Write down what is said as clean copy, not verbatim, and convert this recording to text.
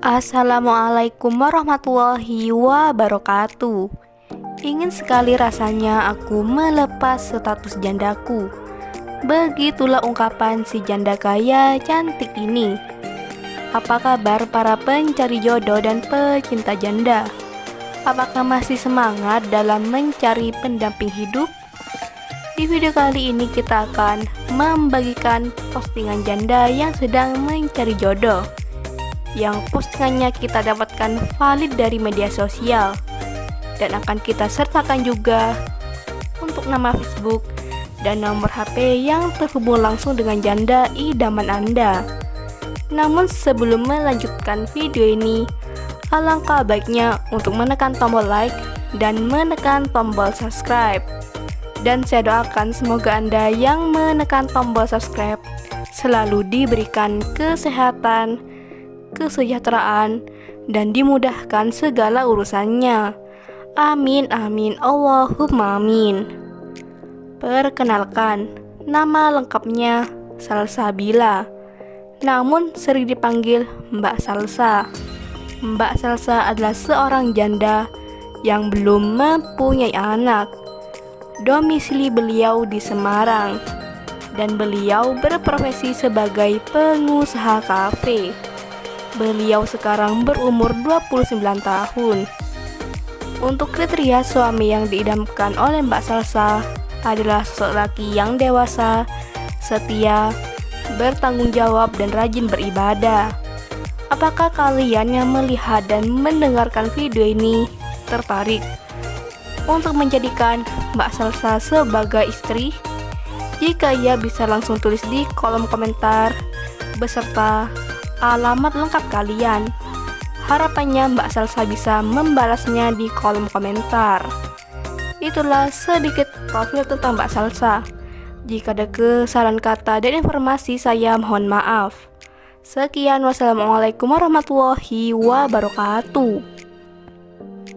Assalamualaikum warahmatullahi wabarakatuh. Ingin sekali rasanya aku melepas status jandaku. Begitulah ungkapan si janda kaya cantik ini. Apa kabar para pencari jodoh dan pecinta janda? Apakah masih semangat dalam mencari pendamping hidup? Di video kali ini kita akan membagikan postingan janda yang sedang mencari jodoh, yang postingannya kita dapatkan valid dari media sosial, dan akan kita sertakan juga untuk nama Facebook dan nomor HP yang terhubung langsung dengan janda idaman Anda. Namun sebelum melanjutkan video ini, alangkah baiknya untuk menekan tombol like dan menekan tombol subscribe. Dan saya doakan semoga Anda yang menekan tombol subscribe selalu diberikan kesehatan, kesejahteraan, dan dimudahkan segala urusannya. Amin amin Allahumma amin. Perkenalkan, nama lengkapnya Salsabila, namun sering dipanggil Mbak Salsa. Mbak Salsa adalah seorang janda yang belum mempunyai anak. Domisili beliau di Semarang, dan beliau berprofesi sebagai pengusaha kafe. Beliau sekarang berumur 29 tahun. Untuk kriteria suami yang diidamkan oleh Mbak Salsa adalah sosok laki yang dewasa, setia, bertanggung jawab, dan rajin beribadah. Apakah kalian yang melihat dan mendengarkan video ini tertarik untuk menjadikan Mbak Salsa sebagai istri? Jika iya, bisa langsung tulis di kolom komentar beserta alamat lengkap kalian. Harapannya Mbak Salsa bisa membalasnya di kolom komentar. Itulah sedikit profil tentang Mbak Salsa. Jika ada kesalahan kata dan informasi, saya mohon maaf. Sekian, wassalamualaikum warahmatullahi wabarakatuh.